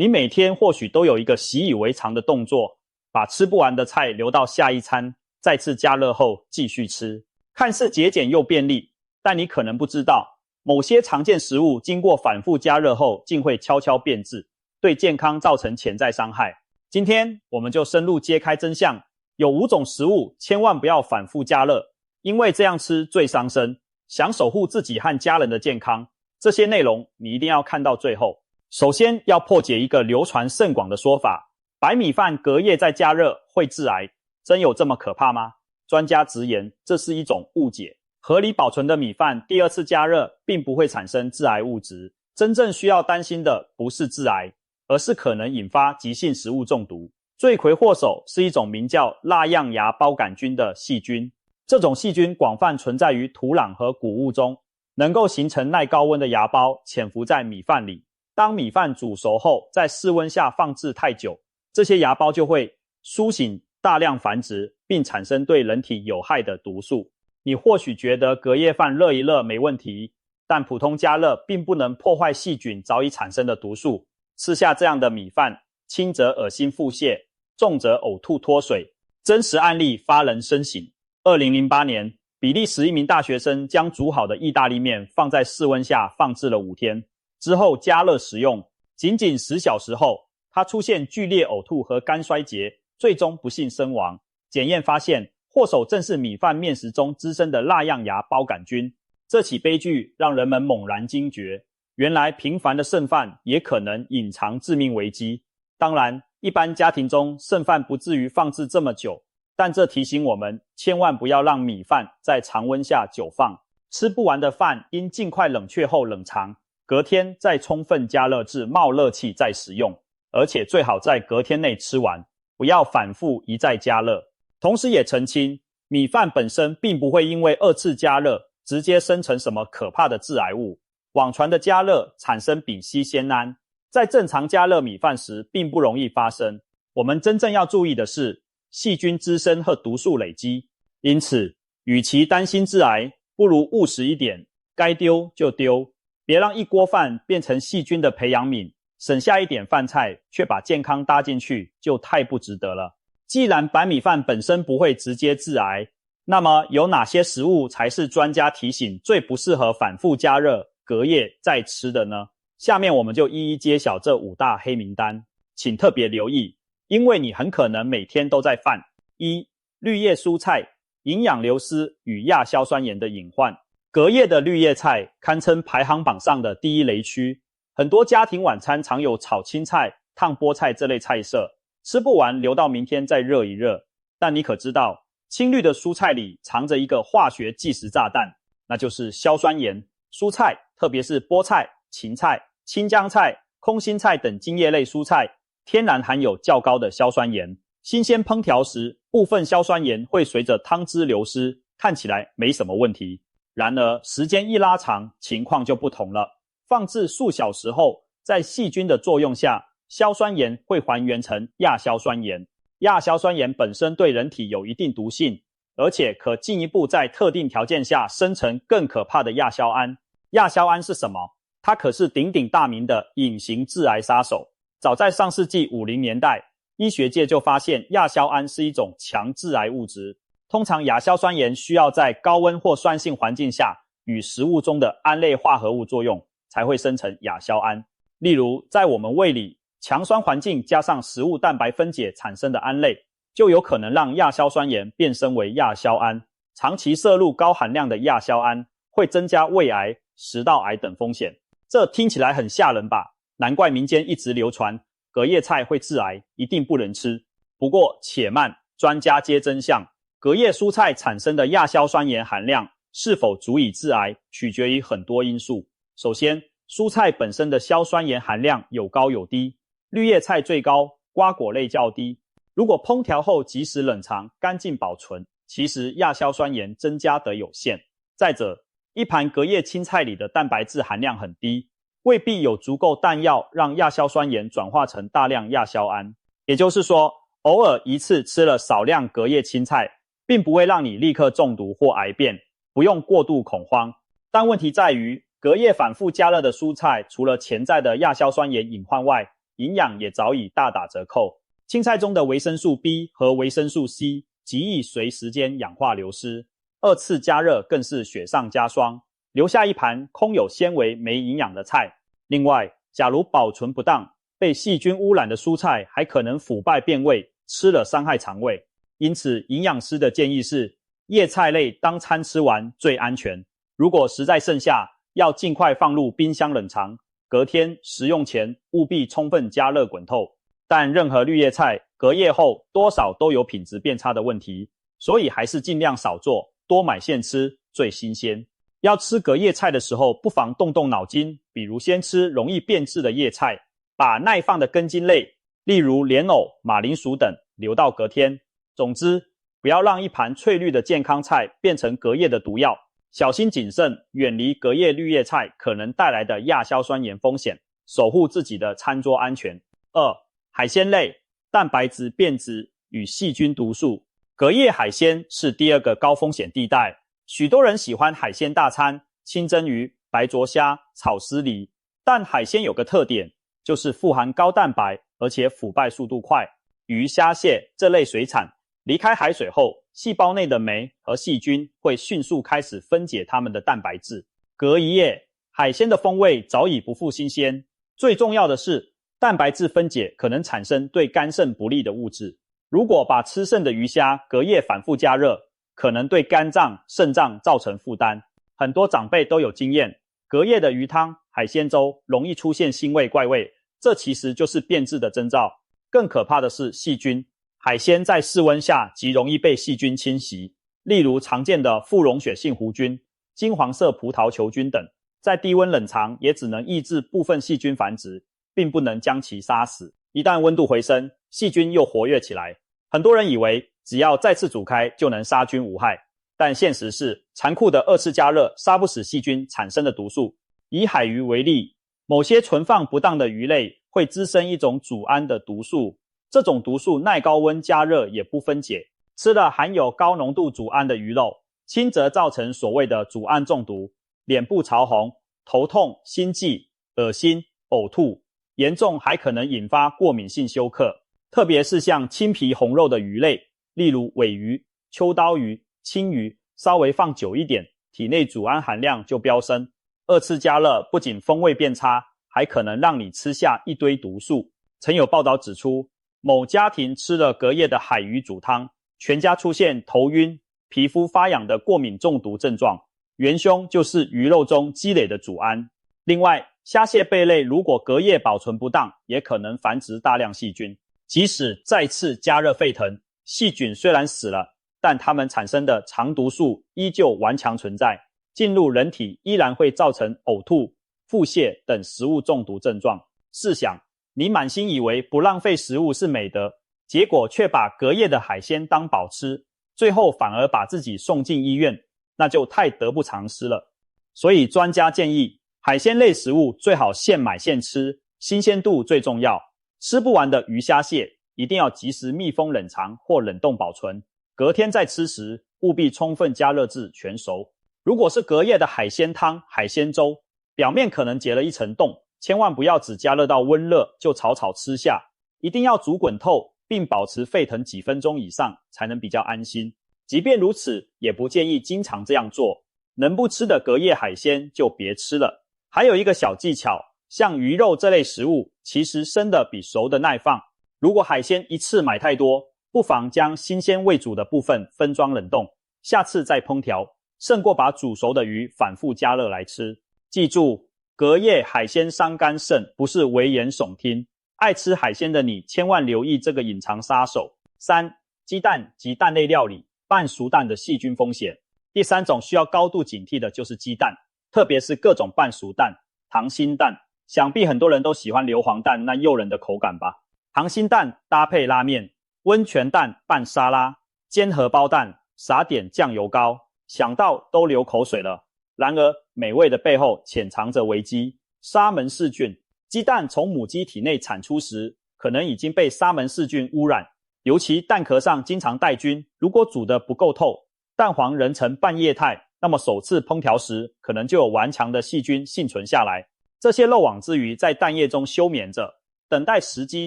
你每天或许都有一个习以为常的动作，把吃不完的菜留到下一餐，再次加热后继续吃。看似节俭又便利，但你可能不知道，某些常见食物经过反复加热后，竟会悄悄变质，对健康造成潜在伤害。今天我们就深入揭开真相，有5种食物千万不要反复加热，因为这样吃最伤身。想守护自己和家人的健康，这些内容你一定要看到最后。首先要破解一个流传甚广的说法，白米饭隔夜再加热会致癌，真有这么可怕吗？专家直言，这是一种误解。合理保存的米饭第2次加热并不会产生致癌物质，真正需要担心的不是致癌，而是可能引发急性食物中毒。罪魁祸首是一种名叫蜡样芽孢杆菌的细菌，这种细菌广泛存在于土壤和谷物中，能够形成耐高温的芽孢，潜伏在米饭里。当米饭煮熟后，在室温下放置太久，这些芽孢就会苏醒大量繁殖，并产生对人体有害的毒素。你或许觉得隔夜饭热一热没问题，但普通加热并不能破坏细菌早已产生的毒素。吃下这样的米饭，轻则恶心腹泻，重则呕吐脱水。真实案例发人深省。2008年，比利时一名大学生将煮好的意大利面放在室温下放置了5天，之后加热食用，仅仅10小时后，他出现剧烈呕吐和肝衰竭，最终不幸身亡。检验发现，祸首正是米饭面食中滋生的蜡样芽孢杆菌。这起悲剧让人们猛然惊觉，原来平凡的剩饭也可能隐藏致命危机。当然，一般家庭中剩饭不至于放置这么久，但这提醒我们千万不要让米饭在常温下久放。吃不完的饭应尽快冷却后冷藏，隔天再充分加热至冒热气再食用，而且最好在隔天内吃完，不要反复一再加热。同时也澄清，米饭本身并不会因为2次加热直接生成什么可怕的致癌物。网传的加热产生丙烯酰胺，在正常加热米饭时并不容易发生。我们真正要注意的是细菌滋生和毒素累积。因此，与其担心致癌，不如务实一点，该丢就丢，别让一锅饭变成细菌的培养皿，省下一点饭菜却把健康搭进去，就太不值得了。既然白米饭本身不会直接致癌，那么有哪些食物才是专家提醒最不适合反复加热隔夜再吃的呢？下面我们就一一揭晓这5大黑名单，请特别留意，因为你很可能每天都在犯。1. 绿叶蔬菜，营养流失与亚硝酸盐的隐患。隔夜的绿叶菜堪称排行榜上的第1雷区，很多家庭晚餐常有炒青菜、烫菠菜这类菜色，吃不完留到明天再热一热。但你可知道，青绿的蔬菜里藏着一个化学即时炸弹，那就是硝酸盐。蔬菜，特别是菠菜、芹菜、青江菜、空心菜等茎叶类蔬菜，天然含有较高的硝酸盐。新鲜烹调时，部分硝酸盐会随着汤汁流失，看起来没什么问题。然而，时间一拉长，情况就不同了。放置数小时后，在细菌的作用下，硝酸盐会还原成亚硝酸盐。亚硝酸盐本身对人体有一定毒性，而且可进一步在特定条件下生成更可怕的亚硝胺。亚硝胺是什么？它可是鼎鼎大名的隐形致癌杀手。早在上世纪50年代，医学界就发现亚硝胺是一种强致癌物质。通常亚硝酸盐需要在高温或酸性环境下与食物中的胺类化合物作用，才会生成亚硝胺。例如，在我们胃里，强酸环境加上食物蛋白分解产生的胺类，就有可能让亚硝酸盐变身为亚硝胺。长期摄入高含量的亚硝胺，会增加胃癌、食道癌等风险。这听起来很吓人吧？难怪民间一直流传隔夜菜会致癌，一定不能吃。不过且慢，专家揭真相。隔夜蔬菜产生的亚硝酸盐含量是否足以致癌，取决于很多因素。首先，蔬菜本身的硝酸盐含量有高有低，绿叶菜最高，瓜果类较低。如果烹调后及时冷藏，干净保存，其实亚硝酸盐增加得有限。再者，一盘隔夜青菜里的蛋白质含量很低，未必有足够弹药让亚硝酸盐转化成大量亚硝胺。也就是说，偶尔一次吃了少量隔夜青菜，并不会让你立刻中毒或癌变，不用过度恐慌。但问题在于，隔夜反复加热的蔬菜除了潜在的亚硝酸盐隐患外，营养也早已大打折扣。青菜中的维生素 B 和维生素 C 极易随时间氧化流失，二次加热更是雪上加霜，留下一盘空有纤维没营养的菜。另外，假如保存不当，被细菌污染的蔬菜还可能腐败变味，吃了伤害肠胃。因此，营养师的建议是，叶菜类当餐吃完最安全。如果实在剩下，要尽快放入冰箱冷藏，隔天食用前务必充分加热滚透。但任何绿叶菜隔夜后多少都有品质变差的问题，所以还是尽量少做，多买现吃最新鲜。要吃隔夜菜的时候，不妨动动脑筋，比如先吃容易变质的叶菜，把耐放的根茎类，例如莲藕、马铃薯等留到隔天。总之，不要让一盘翠绿的健康菜变成隔夜的毒药，小心谨慎，远离隔夜绿叶菜可能带来的亚硝酸盐风险，守护自己的餐桌安全。2. 海鲜类，蛋白质变质与细菌毒素。隔夜海鲜是第二个高风险地带，许多人喜欢海鲜大餐，清蒸鱼、白灼虾、炒丝梨，但海鲜有个特点，就是富含高蛋白，而且腐败速度快。鱼、虾、蟹这类水产离开海水后，细胞内的酶和细菌会迅速开始分解它们的蛋白质。隔一夜，海鲜的风味早已不复新鲜。最重要的是，蛋白质分解可能产生对肝肾不利的物质。如果把吃剩的鱼虾隔夜反复加热，可能对肝脏、肾脏造成负担。很多长辈都有经验，隔夜的鱼汤、海鲜粥容易出现腥味怪味，这其实就是变质的征兆。更可怕的是细菌，海鲜在室温下极容易被细菌侵袭，例如常见的副溶血性弧菌、金黄色葡萄球菌等，在低温冷藏也只能抑制部分细菌繁殖，并不能将其杀死。一旦温度回升，细菌又活跃起来。很多人以为只要再次煮开就能杀菌无害，但现实是残酷的二次加热杀不死细菌产生的毒素。以海鱼为例，某些存放不当的鱼类会滋生一种组胺的毒素，这种毒素耐高温加热也不分解，吃了含有高浓度组胺的鱼肉，轻则造成所谓的组胺中毒，脸部潮红、头痛、心悸、恶心、呕吐，严重还可能引发过敏性休克。特别是像青皮红肉的鱼类，例如尾鱼、秋刀鱼、青鱼，稍微放久一点，体内组胺含量就飙升。二次加热不仅风味变差，还可能让你吃下一堆毒素。曾有报道指出，某家庭吃了隔夜的海鱼煮汤，全家出现头晕、皮肤发痒的过敏中毒症状，元凶就是鱼肉中积累的组胺。另外，虾蟹贝类如果隔夜保存不当，也可能繁殖大量细菌。即使再次加热沸腾，细菌虽然死了，但它们产生的肠毒素依旧顽强存在，进入人体依然会造成呕吐、腹泻等食物中毒症状。试想，你满心以为不浪费食物是美德，结果却把隔夜的海鲜当宝吃，最后反而把自己送进医院，那就太得不偿失了。所以专家建议，海鲜类食物最好现买现吃，新鲜度最重要。吃不完的鱼虾蟹一定要及时密封冷藏或冷冻保存，隔天再吃时务必充分加热至全熟。如果是隔夜的海鲜汤、海鲜粥，表面可能结了一层冻，千万不要只加热到温热就草草吃下，一定要煮滚透并保持沸腾几分钟以上才能比较安心。即便如此，也不建议经常这样做，能不吃的隔夜海鲜就别吃了。还有一个小技巧，像鱼肉这类食物，其实生的比熟的耐放。如果海鲜一次买太多，不妨将新鲜未煮的部分分装冷冻，下次再烹调，胜过把煮熟的鱼反复加热来吃。记住，隔夜海鲜伤肝肾，不是危言耸听。爱吃海鲜的你，千万留意这个隐藏杀手。3. 鸡蛋及蛋类料理半熟蛋的细菌风险。第三种需要高度警惕的就是鸡蛋，特别是各种半熟蛋、溏心蛋。想必很多人都喜欢硫磺蛋那诱人的口感吧。溏心蛋搭配拉面，温泉蛋拌沙拉，煎荷包蛋撒点酱油膏，想到都流口水了。然而美味的背后潜藏着危机，沙门氏菌。鸡蛋从母鸡体内产出时，可能已经被沙门氏菌污染，尤其蛋壳上经常带菌，如果煮得不够透，蛋黄仍呈半液态，那么首次烹调时可能就有顽强的细菌幸存下来。这些漏网之鱼在蛋液中休眠着，等待时机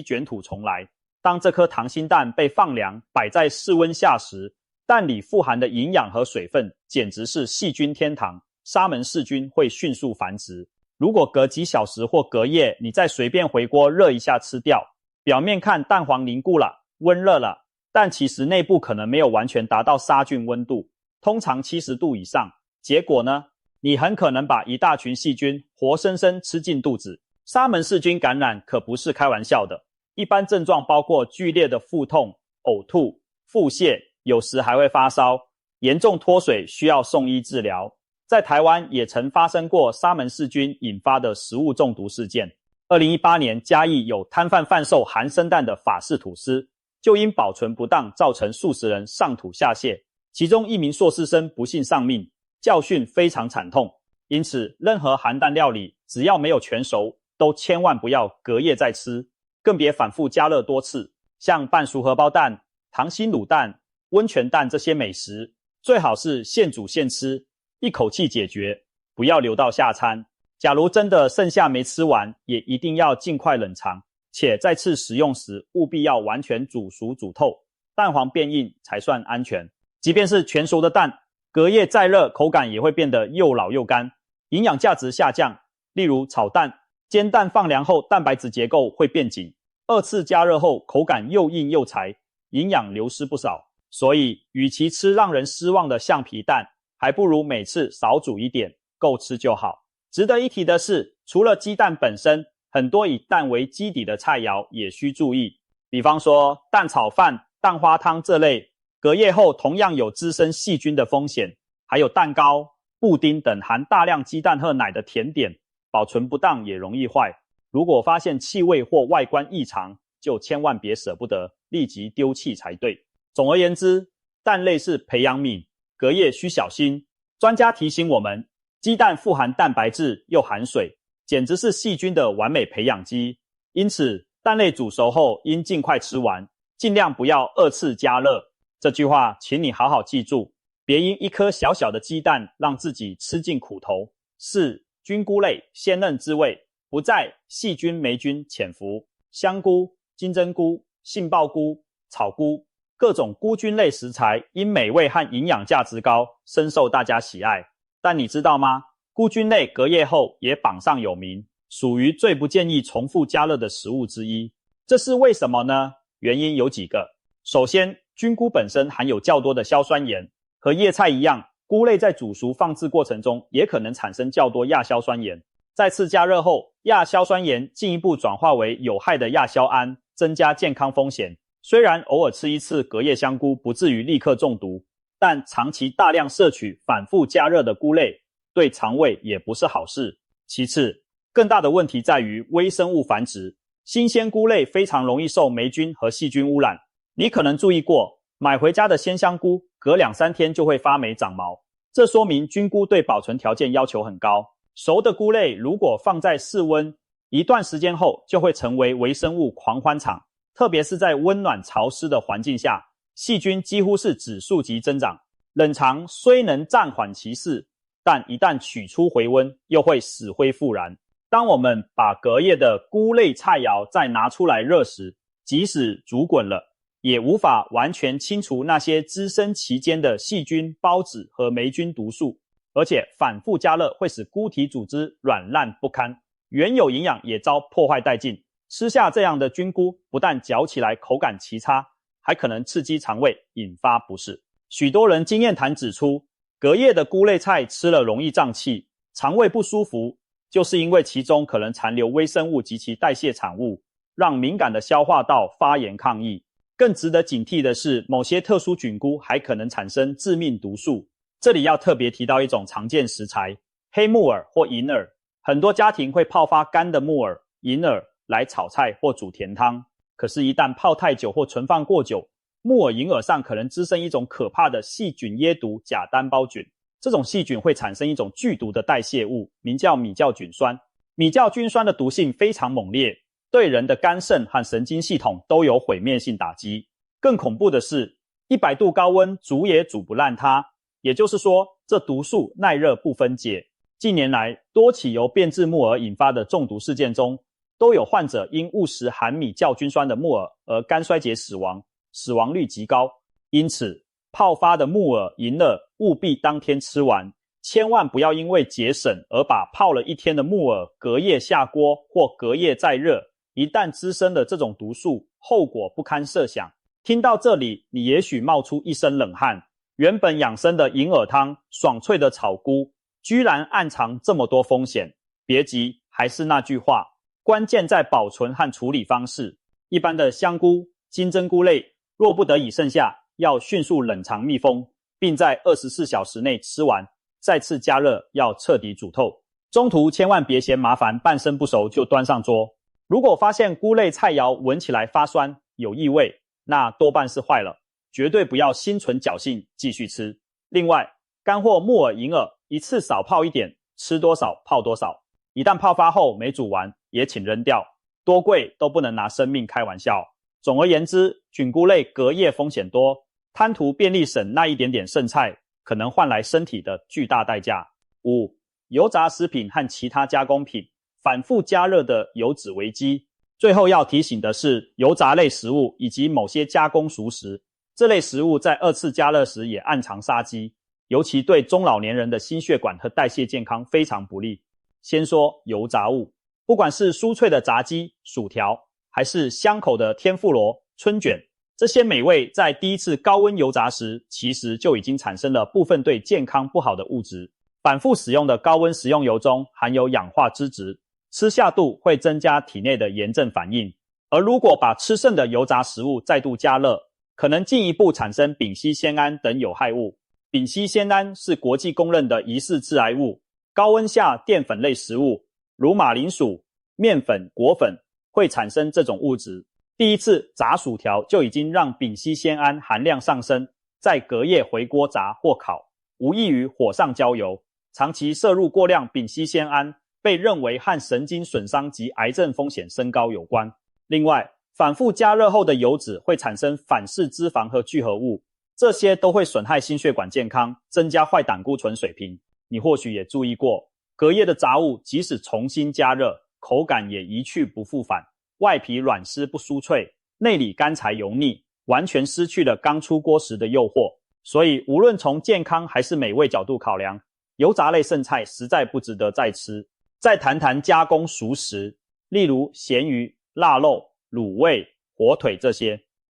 卷土重来。当这颗溏心蛋被放凉，摆在室温下时，蛋里富含的营养和水分简直是细菌天堂，沙门氏菌会迅速繁殖。如果隔几小时或隔夜，你再随便回锅热一下吃掉，表面看蛋黄凝固了，温热了，但其实内部可能没有完全达到杀菌温度，通常70度以上。结果呢？你很可能把一大群细菌活生生吃进肚子。沙门氏菌感染可不是开玩笑的，一般症状包括剧烈的腹痛、呕吐、腹泻，有时还会发烧，严重脱水需要送医治疗。在台湾也曾发生过沙门氏菌引发的食物中毒事件。2018年嘉义有摊贩贩售含生蛋的法式吐司，就因保存不当造成数十人上吐下泻，其中一名硕士生不幸丧命，教训非常惨痛。因此任何含蛋料理只要没有全熟，都千万不要隔夜再吃，更别反复加热多次。像半熟荷包蛋、溏心卤蛋、温泉蛋这些美食，最好是现煮现吃，一口气解决，不要留到下餐。假如真的剩下没吃完，也一定要尽快冷藏，且再次食用时务必要完全煮熟煮透，蛋黄变硬才算安全。即便是全熟的蛋，隔夜再热，口感也会变得又老又干，营养价值下降。例如炒蛋、煎蛋放凉后蛋白质结构会变紧，二次加热后口感又硬又柴，营养流失不少。所以与其吃让人失望的橡皮蛋，还不如每次少煮一点，够吃就好。值得一提的是，除了鸡蛋本身，很多以蛋为基底的菜肴也需注意。比方说蛋炒饭、蛋花汤这类，隔夜后同样有滋生细菌的风险。还有蛋糕、布丁等含大量鸡蛋和奶的甜点，保存不当也容易坏。如果发现气味或外观异常，就千万别舍不得，立即丢弃才对。总而言之，蛋类是培养皿，隔夜需小心。专家提醒我们，鸡蛋富含蛋白质又含水，简直是细菌的完美培养基。因此，蛋类煮熟后应尽快吃完，尽量不要二次加热。这句话请你好好记住，别因一颗小小的鸡蛋让自己吃尽苦头。4. 菌菇类鲜嫩滋味，不在细菌霉菌潜伏。香菇、金针菇、杏鲍菇、草菇，各种菇菌类食材因美味和营养价值高，深受大家喜爱。但你知道吗？菇菌类隔夜后也榜上有名，属于最不建议重复加热的食物之一。这是为什么呢？原因有几个。首先，菌菇本身含有较多的硝酸盐，和叶菜一样，菇类在煮熟放置过程中也可能产生较多亚硝酸盐。再次加热后，亚硝酸盐进一步转化为有害的亚硝胺，增加健康风险。虽然偶尔吃一次隔夜香菇不至于立刻中毒，但长期大量摄取反复加热的菇类，对肠胃也不是好事。其次，更大的问题在于微生物繁殖。新鲜菇类非常容易受霉菌和细菌污染。你可能注意过，买回家的鲜香菇隔2-3天就会发霉长毛，这说明菌菇对保存条件要求很高。熟的菇类如果放在室温，一段时间后就会成为微生物狂欢场，特别是在温暖潮湿的环境下，细菌几乎是指数级增长。冷藏虽能暂缓其事，但一旦取出回温，又会死灰复燃。当我们把隔夜的菇类菜肴再拿出来热时，即使煮滚了，也无法完全清除那些滋生其间的细菌、孢子和霉菌毒素，而且反复加热会使菇体组织软烂不堪，原有营养也遭破坏殆尽。吃下这样的菌菇，不但嚼起来口感奇差，还可能刺激肠胃，引发不适。许多人经验谈指出，隔夜的菇类菜吃了容易胀气、肠胃不舒服，就是因为其中可能残留微生物及其代谢产物，让敏感的消化道发炎抗议。更值得警惕的是，某些特殊菌菇还可能产生致命毒素。这里要特别提到一种常见食材，黑木耳或银耳。很多家庭会泡发干的木耳、银耳来炒菜或煮甜汤，可是一旦泡太久或存放过久，木耳、银耳上可能滋生一种可怕的细菌椰毒假单胞菌。这种细菌会产生一种剧毒的代谢物，名叫米酵菌酸。米酵菌酸的毒性非常猛烈，对人的肝肾和神经系统都有毁灭性打击。更恐怖的是，100度高温煮也煮不烂它，也就是说，这毒素耐热不分解。近年来，多起由变质木耳引发的中毒事件中，都有患者因误食含米酵菌酸的木耳而肝衰竭死亡，死亡率极高。因此，泡发的木耳、银耳务必当天吃完，千万不要因为节省而把泡了一天的木耳隔夜下锅或隔夜再热，一旦滋生了这种毒素，后果不堪设想。听到这里，你也许冒出一身冷汗，原本养生的银耳汤、爽脆的草菇，居然暗藏这么多风险。别急，还是那句话，关键在保存和处理方式。一般的香菇、金针菇类，若不得已剩下，要迅速冷藏密封，并在24小时内吃完，再次加热，要彻底煮透。中途千万别嫌麻烦，半生不熟就端上桌。如果发现菇类菜肴闻起来发酸、有异味，那多半是坏了，绝对不要心存侥幸继续吃。另外，干货木耳、银耳一次少泡一点，吃多少泡多少。一旦泡发后没煮完，也请扔掉，多贵都不能拿生命开玩笑。总而言之，菌菇类隔夜风险多，贪图便利省那一点点剩菜，可能换来身体的巨大代价。5. 油炸食品和其他加工品反复加热的油脂危机。最后要提醒的是，油炸类食物以及某些加工熟食，这类食物在2次加热时也暗藏杀机，尤其对中老年人的心血管和代谢健康非常不利。先说油炸物，不管是酥脆的炸鸡、薯条，还是香口的天妇罗、春卷，这些美味在第一次高温油炸时，其实就已经产生了部分对健康不好的物质。反复使用的高温食用油中含有氧化脂质，吃下肚会增加体内的炎症反应。而如果把吃剩的油炸食物再度加热，可能进一步产生丙烯酰胺等有害物。丙烯酰胺是国际公认的疑似致癌物。高温下淀粉类食物，如马铃薯、面粉、果粉，会产生这种物质。第一次炸薯条就已经让丙烯酰胺含量上升，再隔夜回锅炸或烤，无异于火上浇油。长期摄入过量丙烯酰胺，被认为和神经损伤及癌症风险升高有关。另外，反复加热后的油脂会产生反式脂肪和聚合物，这些都会损害心血管健康，增加坏胆固醇水平。你或许也注意过，隔夜的杂物即使重新加热，口感也一去不复返，外皮软湿不酥脆，内里干柴油腻，完全失去了刚出锅时的诱惑。所以无论从健康还是美味角度考量，油炸类剩菜实在不值得再吃。再谈谈加工熟食，例如咸鱼、腊肉、卤味、火腿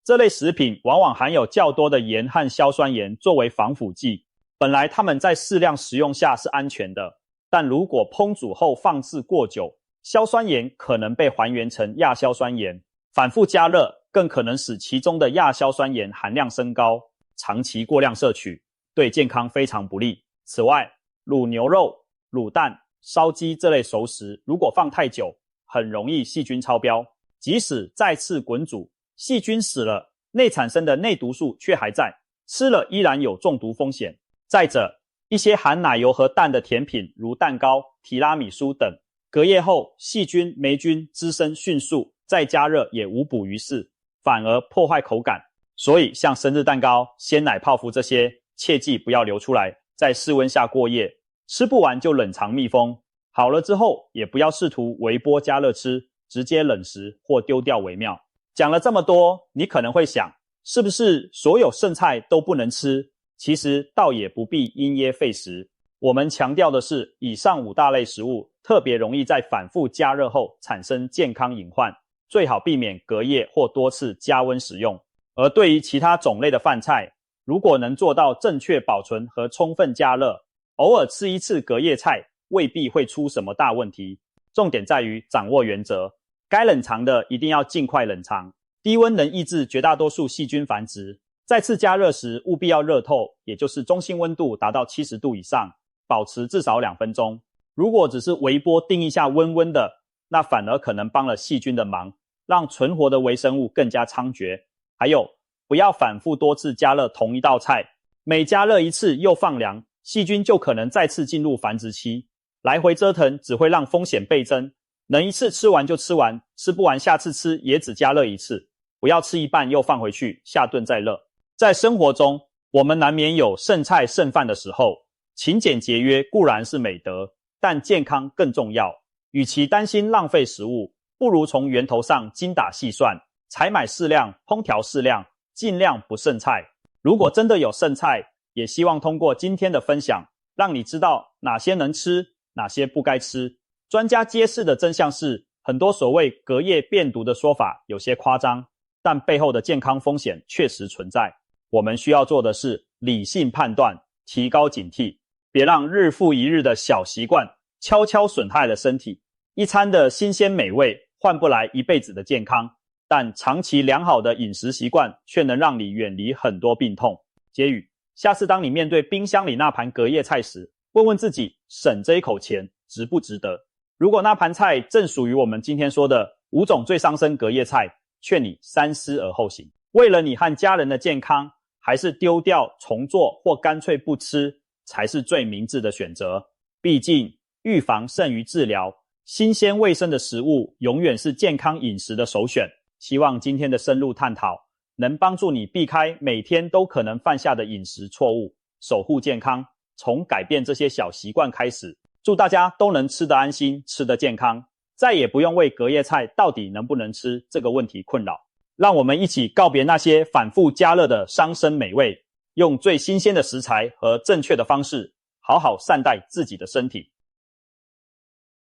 这类食品往往含有较多的盐和硝酸盐作为防腐剂。本来它们在适量食用下是安全的，但如果烹煮后放置过久，硝酸盐可能被还原成亚硝酸盐，反复加热更可能使其中的亚硝酸盐含量升高，长期过量摄取，对健康非常不利。此外，卤牛肉、卤蛋、烧鸡这类熟食如果放太久，很容易细菌超标，即使再次滚煮，细菌死了，内产生的内毒素却还在，吃了依然有中毒风险。再者，一些含奶油和蛋的甜品，如蛋糕、提拉米苏等，隔夜后细菌、霉菌滋生迅速，再加热也无补于事，反而破坏口感。所以像生日蛋糕、鲜奶泡芙这些，切记不要流出来，在室温下过夜，吃不完就冷藏密封。好了之后，也不要试图微波加热吃，直接冷食或丢掉为妙。讲了这么多，你可能会想，是不是所有剩菜都不能吃？其实倒也不必因噎废食。我们强调的是，以上5大类食物特别容易在反复加热后产生健康隐患，最好避免隔夜或多次加温使用。而对于其他种类的饭菜，如果能做到正确保存和充分加热，偶尔吃一次隔夜菜未必会出什么大问题。重点在于掌握原则，该冷藏的一定要尽快冷藏，低温能抑制绝大多数细菌繁殖。再次加热时务必要热透，也就是中心温度达到70度以上，保持至少2分钟。如果只是微波叮一下温温的，那反而可能帮了细菌的忙，让存活的微生物更加猖獗。还有，不要反复多次加热同一道菜，每加热一次又放凉，细菌就可能再次进入繁殖期，来回折腾只会让风险倍增。能一次吃完就吃完，吃不完下次吃也只加热一次，不要吃一半又放回去，下顿再热。在生活中，我们难免有剩菜剩饭的时候，勤俭节约固然是美德，但健康更重要。与其担心浪费食物，不如从源头上精打细算，采买适量，烹调适量，尽量不剩菜。如果真的有剩菜，也希望通过今天的分享，让你知道哪些能吃，哪些不该吃。专家揭示的真相是，很多所谓隔夜变毒的说法有些夸张，但背后的健康风险确实存在。我们需要做的是理性判断，提高警惕，别让日复一日的小习惯悄悄损害了身体。一餐的新鲜美味换不来一辈子的健康，但长期良好的饮食习惯却能让你远离很多病痛。结语：下次当你面对冰箱里那盘隔夜菜时，问问自己，省这一口钱值不值得？如果那盘菜正属于我们今天说的5种最伤身隔夜菜，劝你三思而后行。为了你和家人的健康，还是丢掉重做或干脆不吃才是最明智的选择。毕竟预防胜于治疗，新鲜卫生的食物永远是健康饮食的首选。希望今天的深入探讨能帮助你避开每天都可能犯下的饮食错误，守护健康，从改变这些小习惯开始。祝大家都能吃得安心，吃得健康，再也不用为隔夜菜到底能不能吃这个问题困扰。让我们一起告别那些反复加热的伤身美味，用最新鲜的食材和正确的方式，好好善待自己的身体。